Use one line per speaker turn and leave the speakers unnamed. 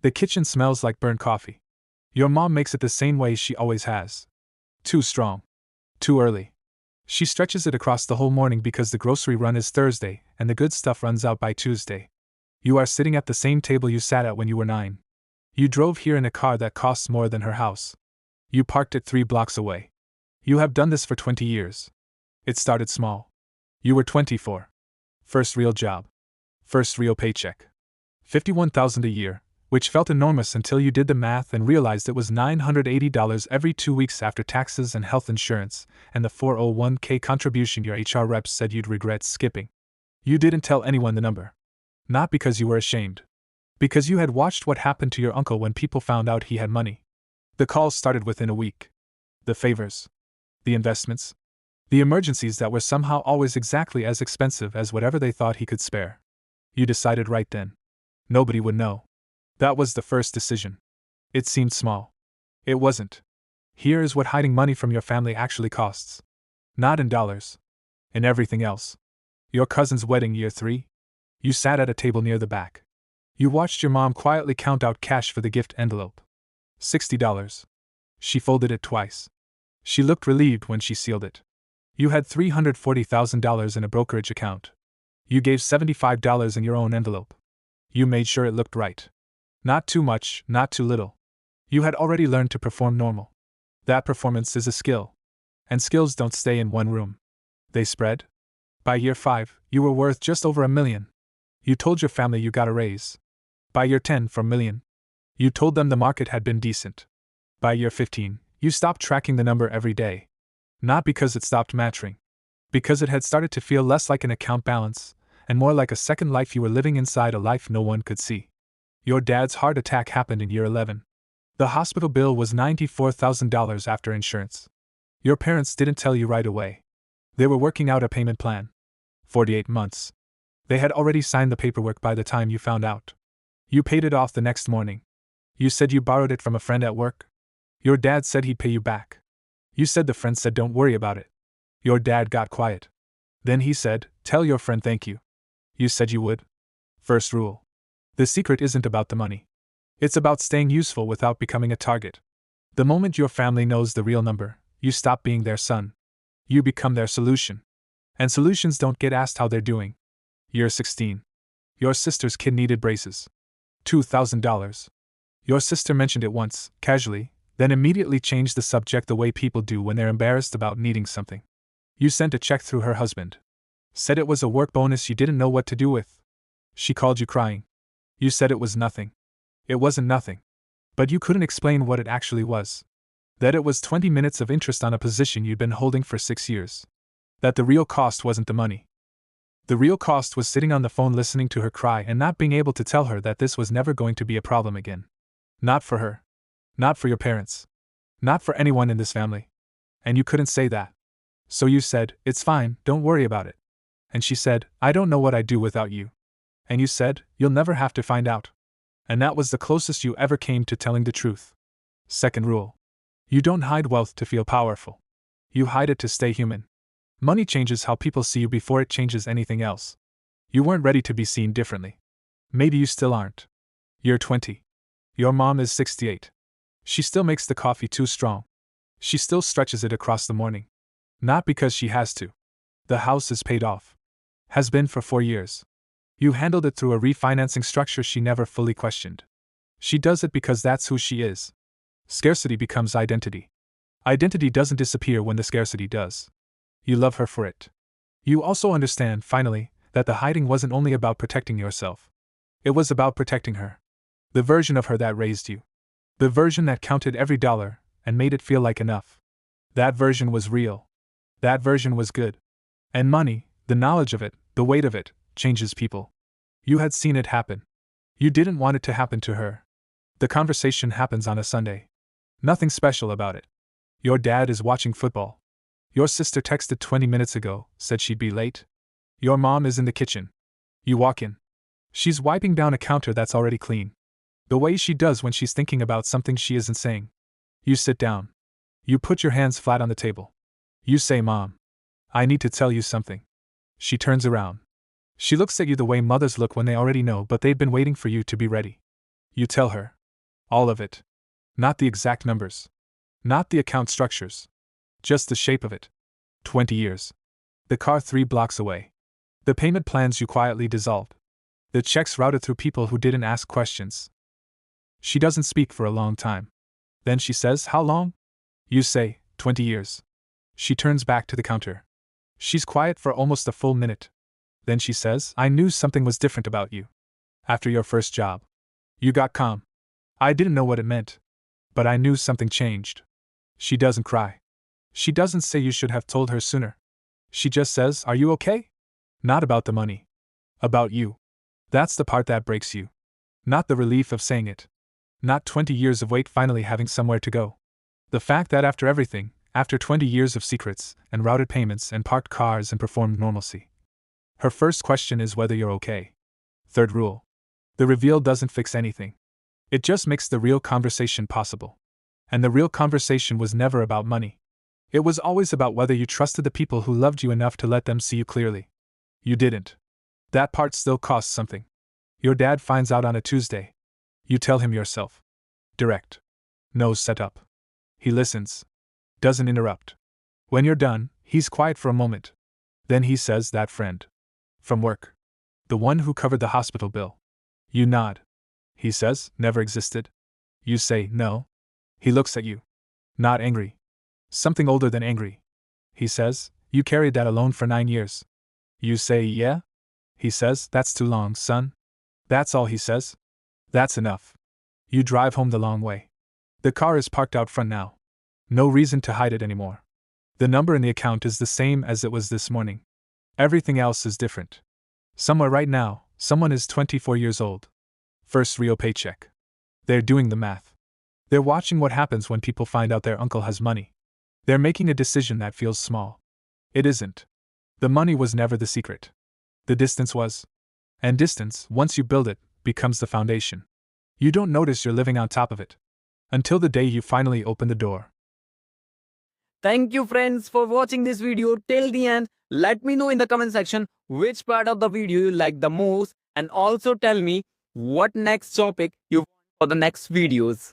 The kitchen smells like burnt coffee. Your mom makes it the same way she always has. Too strong. Too early. She stretches it across the whole morning because the grocery run is Thursday and the good stuff runs out by Tuesday. You are sitting at the same table you sat at when you were 9. You drove here in a car that costs more than her house. You parked it 3 blocks away. You have done this for 20 years. It started small. You were 24. First real job. First real paycheck. $51,000 a year, which felt enormous until you did the math and realized it was $980 every 2 weeks after taxes and health insurance, and the 401k contribution your HR reps said you'd regret skipping. You didn't tell anyone the number. Not because you were ashamed. Because you had watched what happened to your uncle when people found out he had money. The calls started within a week. The favors. The investments. The emergencies that were somehow always exactly as expensive as whatever they thought he could spare. You decided right then. Nobody would know. That was the first decision. It seemed small. It wasn't. Here is what hiding money from your family actually costs. Not in dollars. In everything else. Your cousin's wedding year 3? You sat at a table near the back. You watched your mom quietly count out cash for the gift envelope. $60. She folded it twice. She looked relieved when she sealed it. You had $340,000 in a brokerage account. You gave $75 in your own envelope. You made sure it looked right. Not too much, not too little. You had already learned to perform normal. That performance is a skill. And skills don't stay in one room. They spread. By year 5, you were worth just over $1 million. You told your family you got a raise. By year 10, for $1 million. You told them the market had been decent. By year 15, you stopped tracking the number every day. Not because it stopped mattering. Because it had started to feel less like an account balance, and more like a second life you were living inside a life no one could see. Your dad's heart attack happened in year 11. The hospital bill was $94,000 after insurance. Your parents didn't tell you right away. They were working out a payment plan. 48 months. They had already signed the paperwork by the time you found out. You paid it off the next morning. You said you borrowed it from a friend at work. Your dad said he'd pay you back. You said the friend said don't worry about it. Your dad got quiet. Then he said, tell your friend thank you. You said you would. First rule. The secret isn't about the money. It's about staying useful without becoming a target. The moment your family knows the real number, you stop being their son. You become their solution. And solutions don't get asked how they're doing. Year 16. Your sister's kid needed braces. $2,000. Your sister mentioned it once, casually, then immediately changed the subject the way people do when they're embarrassed about needing something. You sent a check through her husband. Said it was a work bonus you didn't know what to do with. She called you crying. You said it was nothing. It wasn't nothing. But you couldn't explain what it actually was. That it was 20 minutes of interest on a position you'd been holding for 6 years. That the real cost wasn't the money. The real cost was sitting on the phone listening to her cry and not being able to tell her that this was never going to be a problem again. Not for her. Not for your parents. Not for anyone in this family. And you couldn't say that. So you said, it's fine, don't worry about it. And she said, I don't know what I'd do without you. And you said, you'll never have to find out. And that was the closest you ever came to telling the truth. Second rule. You don't hide wealth to feel powerful. You hide it to stay human. Money changes how people see you before it changes anything else. You weren't ready to be seen differently. Maybe you still aren't. You're 20. Your mom is 68. She still makes the coffee too strong. She still stretches it across the morning. Not because she has to. The house is paid off. Has been for 4 years. You handled it through a refinancing structure she never fully questioned. She does it because that's who she is. Scarcity becomes identity. Identity doesn't disappear when the scarcity does. You love her for it. You also understand, finally, that the hiding wasn't only about protecting yourself. It was about protecting her. The version of her that raised you. The version that counted every dollar and made it feel like enough. That version was real. That version was good. And money, the knowledge of it, the weight of it, changes people. You had seen it happen. You didn't want it to happen to her. The conversation happens on a Sunday. Nothing special about it. Your dad is watching football. Your sister texted 20 minutes ago, said she'd be late. Your mom is in the kitchen. You walk in. She's wiping down a counter that's already clean. The way she does when she's thinking about something she isn't saying. You sit down. You put your hands flat on the table. You say, Mom, I need to tell you something. She turns around. She looks at you the way mothers look when they already know but they've been waiting for you to be ready. You tell her. All of it. Not the exact numbers. Not the account structures. Just the shape of it. 20 years. The car 3 blocks away. The payment plans you quietly dissolved. The checks routed through people who didn't ask questions. She doesn't speak for a long time. Then she says, "How long?" You say, 20 years. She turns back to the counter. She's quiet for almost a full minute. Then she says, "I knew something was different about you. After your first job. You got calm. I didn't know what it meant. But I knew something changed." She doesn't cry. She doesn't say you should have told her sooner. She just says, "Are you okay?" Not about the money. About you. That's the part that breaks you. Not the relief of saying it. Not 20 years of wait finally having somewhere to go. The fact that after everything, after 20 years of secrets, and routed payments, and parked cars, and performed normalcy, her first question is whether you're okay. Third rule. The reveal doesn't fix anything. It just makes the real conversation possible. And the real conversation was never about money. It was always about whether you trusted the people who loved you enough to let them see you clearly. You didn't. That part still costs something. Your dad finds out on a Tuesday. You tell him yourself. Direct. No setup. He listens. Doesn't interrupt. When you're done, he's quiet for a moment. Then he says, "That friend. From work. The one who covered the hospital bill." You nod. He says, "Never existed." You say, "No." He looks at you. Not angry. Something older than angry. He says, "You carried that alone for 9 years." You say, "Yeah?" He says, "That's too long, son." That's all he says. That's enough. You drive home the long way. The car is parked out front now. No reason to hide it anymore. The number in the account is the same as it was this morning. Everything else is different. Somewhere right now, someone is 24 years old. First real paycheck. They're doing the math. They're watching what happens when people find out their uncle has money. They're making a decision that feels small. It isn't. The money was never the secret. The distance was. And distance, once you build it, becomes the foundation. You don't notice you're living on top of it. Until the day you finally open the door.
Thank you friends for watching this video till the end. Let me know in the comment section which part of the video you like the most, and also tell me what next topic you want for the next videos.